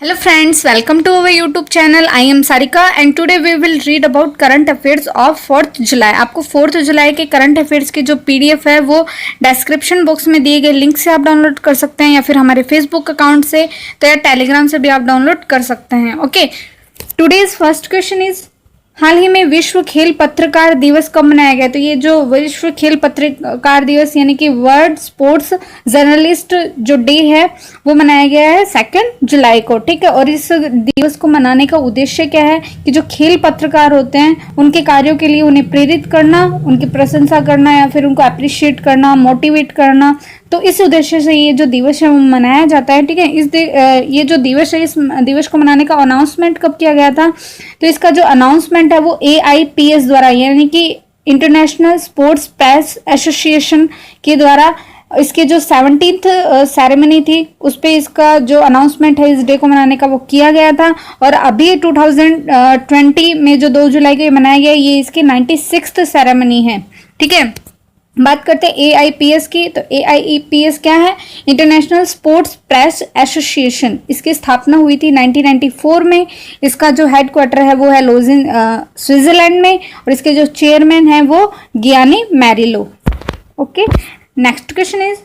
Hello friends, welcome to our YouTube channel. I am Sarika and today we will read about current affairs of 4th जुलाई। आपको 4th जुलाई के current affairs की जो PDF है वो description box में दिए गए लिंक से आप डाउनलोड कर सकते हैं या फिर हमारे फेसबुक अकाउंट से तो या टेलीग्राम से भी आप डाउनलोड कर सकते हैं। Okay, today's first question is हाल ही में विश्व खेल पत्रकार दिवस कब मनाया गया? तो ये जो विश्व खेल पत्रकार दिवस यानी कि वर्ल्ड स्पोर्ट्स जर्नलिस्ट जो डे है वो मनाया गया है 2 जुलाई को। ठीक है, और इस दिवस को मनाने का उद्देश्य क्या है कि जो खेल पत्रकार होते हैं उनके कार्यों के लिए उन्हें प्रेरित करना, उनकी प्रशंसा करना या फिर उनको अप्रिशिएट करना, मोटिवेट करना। तो इस उद्देश्य से ये जो दिवस है वो मनाया जाता है। ठीक है, ये जो दिवस है इस दिवस को मनाने का अनाउंसमेंट कब किया गया था? तो इसका जो अनाउंसमेंट है वो AIPS द्वारा यानी कि इंटरनेशनल स्पोर्ट्स प्रेस एसोसिएशन के द्वारा इसके जो 17th सेरेमनी थी उस पे इसका जो अनाउंसमेंट है इस डे को मनाने का वो किया गया था। और अभी 2020 में जो 2 जुलाई को मनाया गया ये इसकी 96th सेरेमनी है। ठीक है, बात करते हैं AIPS की। तो AIPS क्या है? International sports press association. इसकी स्थापना हुई थी 1994 में। इसका जो हेडक्वार्टर है वो है लोजिन स्विट्जरलैंड में और इसके जो चेयरमैन है वो गियानी मैरिलो। ओके, नेक्स्ट क्वेश्चन इज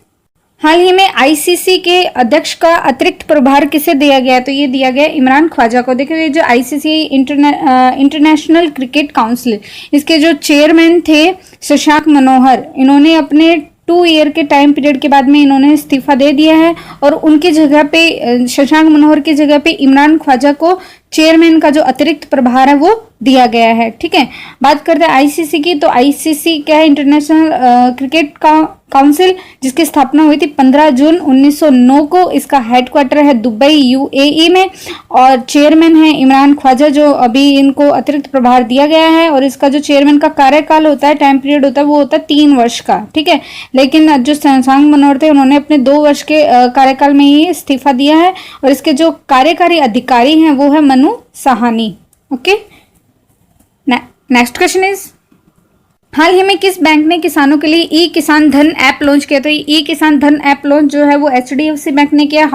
हाल ही में ICC के अध्यक्ष का अतिरिक्त प्रभार किसे दिया गया? तो ये दिया गया इमरान ख्वाजा को। देखिए ये जो ICC इंटरनेशनल क्रिकेट काउंसिल इसके जो चेयरमैन थे शशांक मनोहर, इन्होंने अपने 2 ईयर के टाइम पीरियड के बाद में इन्होंने इस्तीफा दे दिया है और उनकी जगह पे शशांक मनोहर की जगह पे इमरान ख्वाजा को चेयरमैन का जो अतिरिक्त प्रभार है वो दिया गया है। ठीक है, बात करते हैं ICC की। तो ICC क्या है? इंटरनेशनल क्रिकेट काउंसिल जिसकी स्थापना हुई थी 15 जून 1909 को। इसका हेडक्वार्टर है दुबई UAE में और चेयरमैन है इमरान ख्वाजा जो अभी इनको अतिरिक्त प्रभार दिया गया है। और इसका जो चेयरमैन का कार्यकाल होता है, टाइम पीरियड होता है वो होता है 3 वर्ष का। ठीक है, लेकिन जो शशांक मनोहर थे उन्होंने अपने 2 वर्ष के कार्यकाल में ही इस्तीफा दिया है। और इसके जो कार्यकारी अधिकारी हैं वो है Manu Sawhney. Okay, next question is हाल ही में किस बैंक ने किसानों के लिए ई किसान धन ऐप लॉन्च किया? तो ई किसान धन ऐप लॉन्च जो है वो HDFC बैंक ने किया,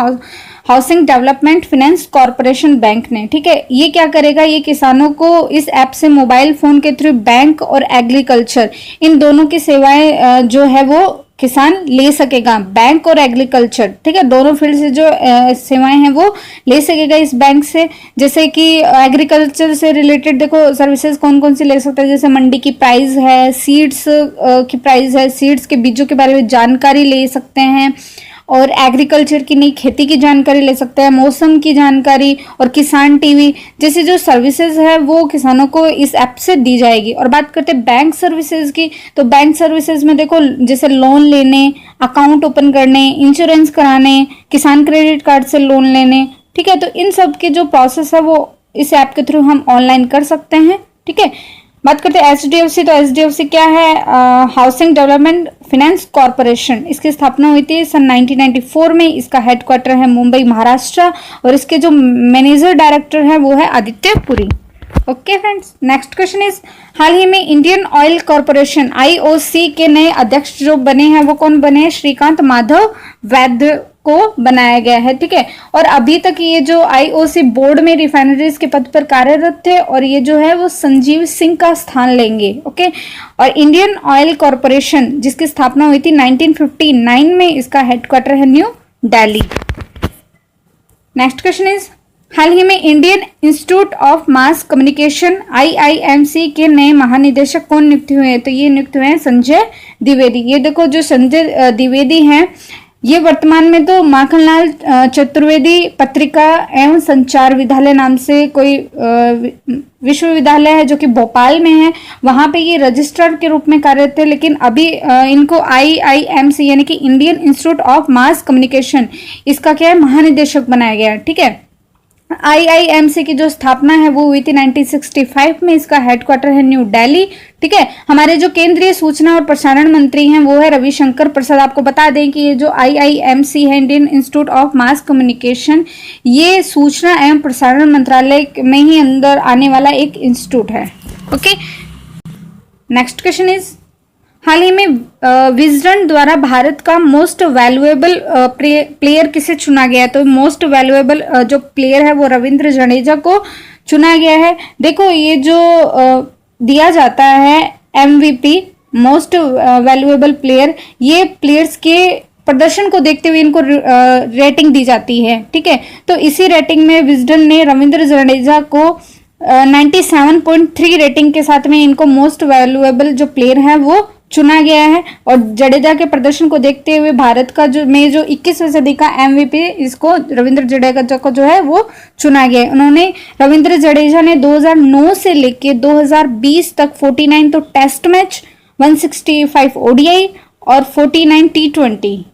housing development finance corporation bank ने। ठीक है, ये क्या करेगा? ये किसानों को इस ऐप से मोबाइल फोन के थ्रू बैंक और एग्रीकल्चर इन दोनों की सेवाएं जो है वो किसान ले सकेगा, बैंक और एग्रीकल्चर। ठीक है, दोनों फील्ड से जो सेवाएं हैं वो ले सकेगा इस बैंक से। जैसे कि एग्रीकल्चर से रिलेटेड देखो सर्विसेज कौन कौन सी ले सकता है, जैसे मंडी की प्राइस है, सीड्स की प्राइस है, सीड्स के बीजों के बारे में जानकारी ले सकते हैं और एग्रीकल्चर की नई खेती की जानकारी ले सकते हैं, मौसम की जानकारी और किसान टीवी जैसी जो सर्विसेज है वो किसानों को इस ऐप से दी जाएगी। और बात करते हैं बैंक सर्विसेज की। तो बैंक सर्विसेज में देखो जैसे लोन लेने, अकाउंट ओपन करने, इंश्योरेंस कराने, किसान क्रेडिट कार्ड से लोन लेने। ठीक है, तो इन सब के जो प्रोसेस है वो इस ऐप के थ्रू हम ऑनलाइन कर सकते हैं। ठीक है, बात करते हैं HDFC। तो HDFC क्या है? Housing development finance corporation. इसकी स्थापना हुई थी सन 1994 में। इसका हेडक्वार्टर है मुंबई महाराष्ट्र और इसके जो मैनेजर डायरेक्टर है वो है Aditya Puri. Okay friends, next question is हाल ही में इंडियन ऑयल कॉर्पोरेशन IOC के नए अध्यक्ष जो बने हैं वो कौन बने हैं? श्रीकांत माधव वैद्य को बनाया गया है। ठीक है, और अभी तक ये जो IOC बोर्ड में रिफाइनरीज के पद पर कार्यरत थे और ये जो है वो संजीव सिंह का स्थान लेंगे। ओके, और इंडियन ऑयल कॉर्पोरेशन जिसकी स्थापना हुई थी 1959 में, इसका हेडक्वार्टर है New Delhi. Next question is हाल ही में Indian Institute of Mass Communication IIMC के नए महानिदेशक कौन नियुक्त हुए हैं? तो ये नियुक्त हुए हैं संजय द्विवेदी। ये देखो जो संजय द्विवेदी हैं ये वर्तमान में तो माखनलाल चतुर्वेदी पत्रिका एवं संचार विद्यालय नाम से कोई विश्वविद्यालय है जो कि भोपाल में है, वहां पे ये रजिस्ट्रार के रूप में कार्यरत थे। लेकिन अभी इनको IIMC यानी कि Indian Institute of Mass communication इसका क्या है? महानिदेशक बनाया गया। ठीक है, IIMC की जो स्थापना है वो हुई थी 1965 में। इसका हेडक्वार्टर है न्यू दिल्ली। ठीक है, हमारे जो केंद्रीय सूचना और प्रसारण मंत्री हैं वो है रविशंकर प्रसाद। आपको बता दें कि ये जो IIMC है Indian Institute of Mass communication ये सूचना एवं प्रसारण मंत्रालय में ही अंदर आने वाला एक इंस्टीट्यूट है। ओके, नेक्स्ट क्वेश्चन इज हाल ही में विजडन द्वारा भारत का मोस्ट वैल्यूएबल प्लेयर किसे चुना गया है? तो मोस्ट वैल्यूएबल जो प्लेयर है वो रविंद्र जडेजा को चुना गया है। देखो ये जो दिया जाता है एमवीपी मोस्ट वैल्यूएबल प्लेयर, ये प्लेयर्स के प्रदर्शन को देखते हुए इनको रेटिंग दी जाती है, ठीक है। तो इसी रेटिंग में विजडन ने रविंद्र जडेजा को 97.3 रेटिंग के साथ में इनको मोस्ट वैल्यूएबल जो प्लेयर है वो चुना गया है। और जडेजा के प्रदर्शन को देखते हुए भारत का जो 21वीं सदी का एमवीपी इसको रविंद्र जडेजा को जो है वो चुना गया है। उन्होंने रविंद्र जडेजा ने 2009 से लेके 2020 तक 49 तो टेस्ट मैच, 165 ओडीआई और 49 T20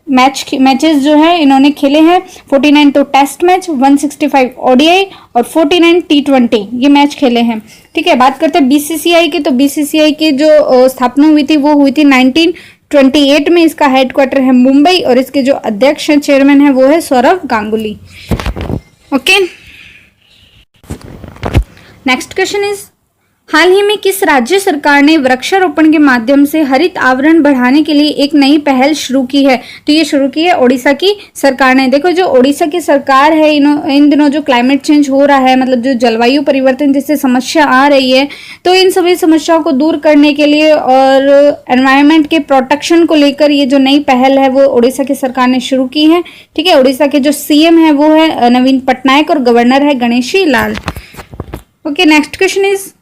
मैचेस जो है इन्होंने खेले हैं। 49 तो टेस्ट मैच, 165 ओडीआई और 49 T20 ये मैच खेले हैं, ठीक है। बात करते हैं बीसीसीआई की, तो बीसीसीआई की जो स्थापना हुई थी वो हुई थी 1928 में। इसका हेडक्वार्टर है मुंबई और इसके जो अध्यक्ष हैं, चेयरमैन है वो है Sourav Ganguly. Okay, next question is, हाल ही में किस राज्य सरकार ने वृक्षारोपण के माध्यम से हरित आवरण बढ़ाने के लिए एक नई पहल शुरू की है? तो ये शुरू की है ओडिशा की सरकार ने। देखो जो ओडिशा की सरकार है, इन दिनों जो क्लाइमेट चेंज हो रहा है, मतलब जो जलवायु परिवर्तन जैसे समस्या आ रही है, तो इन सभी समस्याओं को दूर करने के लिए और एनवायरमेंट के प्रोटेक्शन को लेकर ये जो नई पहल है वो ओडिशा की सरकार ने शुरू की है, ठीक है। ओडिशा के जो सीएम है वो है नवीन पटनायक और गवर्नर है Ganeshi Lal. Okay, next question is,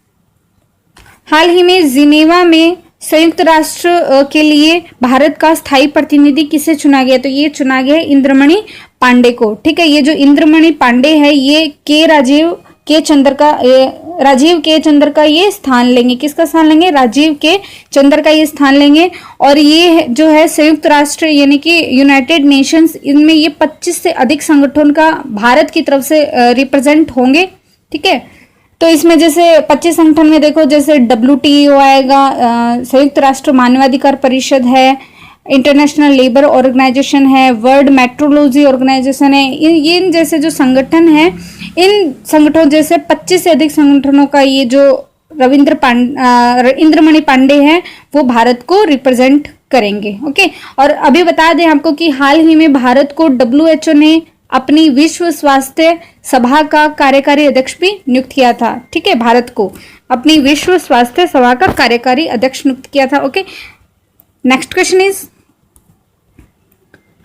हाल ही में जिनेवा में संयुक्त राष्ट्र के लिए भारत का स्थायी प्रतिनिधि किसे चुना गया? तो ये चुना गया है इंद्रमणि पांडे को, ठीक है। ये जो इंद्रमणि पांडे है ये राजीव के चंद्र का ये स्थान लेंगे। किसका स्थान लेंगे? राजीव के चंद्र का ये स्थान लेंगे। और ये जो है संयुक्त राष्ट्र यानी कि यूनाइटेड नेशंस, इनमें ये 25 से अधिक संगठन का भारत की तरफ से रिप्रेजेंट होंगे, ठीक है। तो इसमें जैसे 25 संगठन में देखो, जैसे WTO आएगा, संयुक्त राष्ट्र मानवाधिकार परिषद है, इंटरनेशनल लेबर ऑर्गेनाइजेशन है, वर्ल्ड मेट्रोलॉजी ऑर्गेनाइजेशन है, इन जैसे जो संगठन है, इन संगठनों जैसे 25 से अधिक संगठनों का ये जो इंद्रमणि पांडे हैं वो भारत को रिप्रेजेंट करेंगे। ओके, और अभी बता दें आपको कि हाल ही में भारत को WHO ने अपनी विश्व स्वास्थ्य सभा का कार्यकारी अध्यक्ष भी नियुक्त किया था, ठीक है। भारत को अपनी विश्व स्वास्थ्य सभा का कार्यकारी अध्यक्ष नियुक्त किया था। ओके, नेक्स्ट क्वेश्चन इज,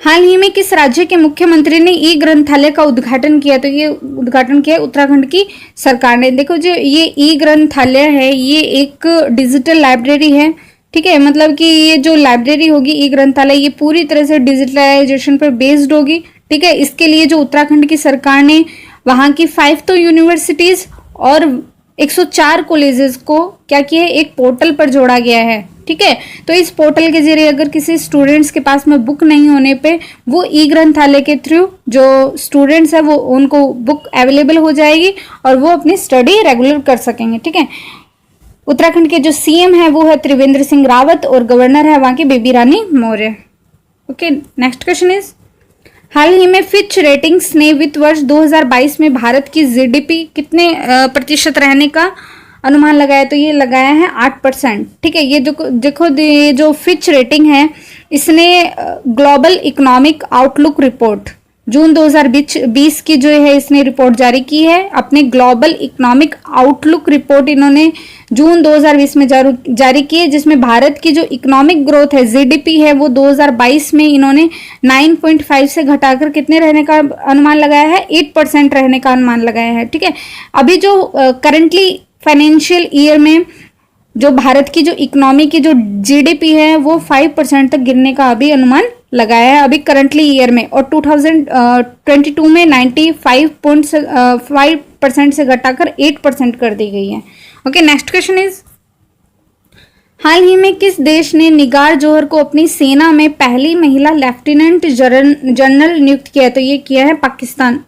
हाल ही में किस राज्य के मुख्यमंत्री ने ई ग्रंथालय का उद्घाटन किया? तो ये उद्घाटन किया उत्तराखंड की सरकार ने। देखो जो ये ई ग्रंथालय है ये एक डिजिटल लाइब्रेरी है, ठीक है। मतलब कि ये जो लाइब्रेरी होगी ई ग्रंथालय, ये पूरी तरह से डिजिटलाइजेशन पर बेस्ड होगी, ठीक है। इसके लिए जो उत्तराखंड की सरकार ने वहां की 5 तो यूनिवर्सिटीज और 104 कॉलेजेस को क्या किया है, एक पोर्टल पर जोड़ा गया है, ठीक है। तो इस पोर्टल के जरिए अगर किसी स्टूडेंट्स के पास में बुक नहीं होने पे वो ई ग्रंथालय के थ्रू जो स्टूडेंट्स है वो उनको बुक अवेलेबल हो जाएगी और वो अपनी स्टडी रेगुलर कर सकेंगे, ठीक है। उत्तराखंड के जो सीएम है वो है त्रिवेंद्र सिंह रावत और गवर्नर है वहां की Baby Rani Maurya. Okay, next question is, हाल ही में फिच रेटिंग्स ने वित्त वर्ष 2022 में भारत की जीडीपी कितने प्रतिशत रहने का अनुमान लगाया? तो ये लगाया है 8%, ठीक है। ये देखो ये जो फिच रेटिंग है इसने ग्लोबल इकोनॉमिक आउटलुक रिपोर्ट जून 2020 की जो है इसने रिपोर्ट जारी की है। अपने ग्लोबल इकोनॉमिक आउटलुक रिपोर्ट इन्होंने जून 2020 में जारी की है, जिसमें भारत की जो इकोनॉमिक ग्रोथ है जीडीपी है वो 2022 में इन्होंने 9.5 से घटाकर कितने रहने का अनुमान लगाया है? 8% रहने का अनुमान लगाया है, ठीक है। अभी जो करंटली फाइनेंशियल ईयर में जो भारत की जो इकोनॉमी की जो जीडीपी है वो 5% तक गिरने का अभी अनुमान लगाया है अभी करंटली ईयर में, और 2022 में 95.5% से घटाकर 8% कर दी गई है। ओके, नेक्स्ट क्वेश्चन इज, हाल ही में किस देश ने निगार जौहर को अपनी सेना में पहली महिला लेफ्टिनेंट जनरल नियुक्त किया? तो ये किया है पाकिस्तान।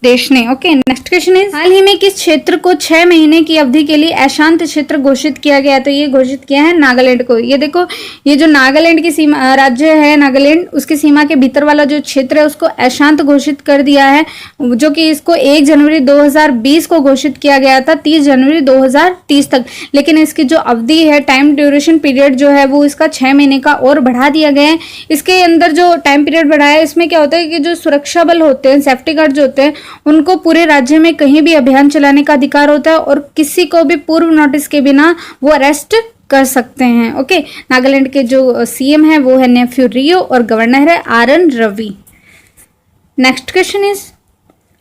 देश ने। ओके, नेक्स्ट क्वेश्चन इज, हाल ही में किस क्षेत्र को 6 महीने की अवधि के लिए अशांत क्षेत्र घोषित किया गया? तो ये घोषित किया है नागालैंड को। ये देखो, ये जो नागालैंड की सीमा राज्य है नागालैंड, उसकी सीमा के भीतर वाला जो क्षेत्र है उसको अशांत घोषित कर दिया है, जो कि इसको 1 जनवरी 2020 को घोषित किया गया था 30 जनवरी 2030 तक। लेकिन इसकी जो अवधि है, टाइम ड्यूरेशन पीरियड जो है वो इसका 6 महीने का और बढ़ा दिया गया है। इसके अंदर जो टाइम पीरियड बढ़ाया है, इसमें क्या होता है कि जो सुरक्षा बल होते हैं, सेफ्टी गार्ड जो होते हैं, उनको पूरे राज्य में कहीं भी अभियान चलाने का अधिकार होता है और किसी को भी पूर्व नोटिस के बिना वो अरेस्ट कर सकते हैं। ओके, नागालैंड के जो सीएम है वो है नेफ्यू रियो और गवर्नर है RN Ravi. Next question is,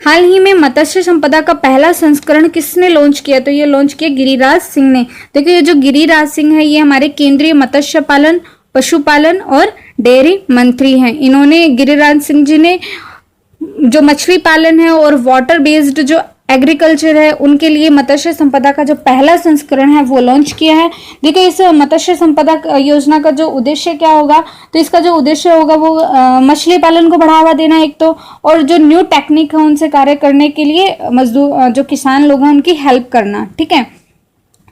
हाल ही में मत्स्य संपदा का पहला संस्करण किसने लॉन्च किया? तो ये लॉन्च किया गिरिराज सिंह ने। देखो, ये जो गिरिराज सिंह है ये हमारे केंद्रीय मत्स्य पालन, पशुपालन और डेयरी मंत्री हैं। इन्होंने, गिरिराज सिंह जी ने जो मछली पालन है और वाटर बेस्ड जो एग्रीकल्चर है उनके लिए मत्स्य संपदा का जो पहला संस्करण है वो लॉन्च किया है। देखो, इस मत्स्य संपदा योजना का जो उद्देश्य क्या होगा, तो इसका जो उद्देश्य होगा वो मछली पालन को बढ़ावा देना एक तो, और जो न्यू टेक्निक है उनसे कार्य करने के लिए मजदूर जो किसान लोग हैं उनकी हेल्प करना। ठीक है,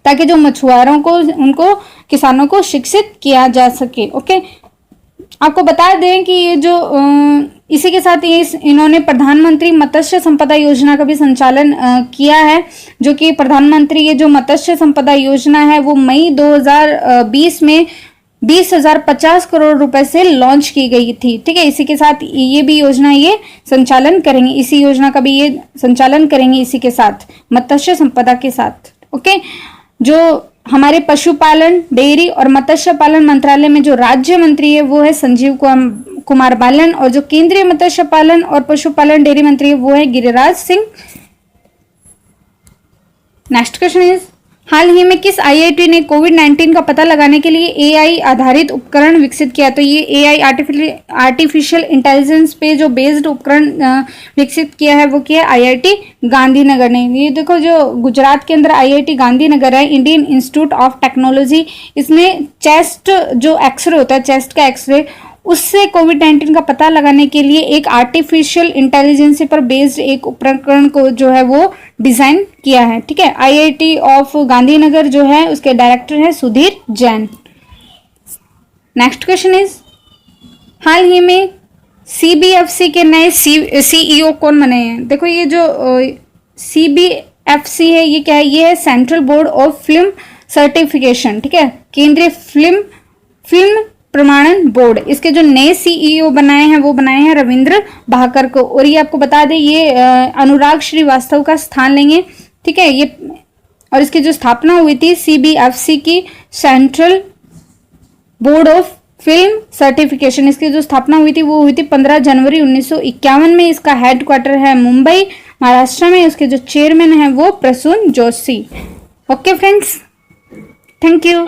ताकि जो मछुआरों को, उनको किसानों को शिक्षित किया जा सके। ओके, आपको बता दें कि ये जो इसी के साथ ये इन्होंने प्रधानमंत्री मत्स्य संपदा योजना का भी संचालन किया है, जो कि प्रधानमंत्री ये जो मत्स्य संपदा योजना है वो मई 2020 में 20,050 करोड़ रुपए से लॉन्च की गई थी। ठीक है, इसी के साथ ये भी योजना ये संचालन करेंगे, इसी योजना का भी ये संचालन करेंगे इसी के साथ, मत्स्य संपदा के साथ। ओके, जो हमारे पशुपालन, डेयरी और मत्स्य पालन मंत्रालय में जो राज्य मंत्री है वो है संजीव कुमार बालन, और जो केंद्रीय मत्स्य पालन और पशुपालन डेयरी मंत्री है वो है Giriraj Singh. Next question is, हाल ही में किस आईआईटी ने कोविड-19 का पता लगाने के लिए एआई आधारित उपकरण विकसित किया? तो ये एआई आर्टिफिशियल इंटेलिजेंस पे जो बेस्ड उपकरण विकसित किया है वो किया है आईआईटी गांधीनगर ने। ये देखो, जो गुजरात के अंदर आईआईटी गांधीनगर है, इंडियन इंस्टीट्यूट ऑफ टेक्नोलॉजी, इसने चेस्ट जो एक्सरे होता है, चेस्ट का एक्सरे, उससे कोविड-19 का पता लगाने के लिए एक आर्टिफिशियल इंटेलिजेंस पर बेस्ड एक उपकरण को जो है वो डिजाइन किया है। ठीक है, आईआईटी ऑफ गांधीनगर जो है उसके डायरेक्टर है Sudhir Jain. Next question is, हाल ही में सीबीएफसी के नए सीईओ कौन बने हैं? देखो, ये जो सीबीएफसी है ये क्या है? ये है central board of film certification. ठीक है, केंद्रीय फिल्म प्रमाणन बोर्ड। इसके जो नए सीईओ बनाए हैं वो बनाए हैं रविंद्र भाकर को, और ये आपको बता दें ये अनुराग श्रीवास्तव का स्थान लेंगे। ठीक है, ये, और इसकी जो स्थापना हुई थी सीबीएफसी की, central board of film certification, इसकी जो स्थापना हुई थी वो हुई थी 15 जनवरी 1951 में। इसका हेडक्वार्टर है मुंबई, महाराष्ट्र में। उसके जो चेयरमैन है वो Prasoon Joshi. Okay friends, thank you.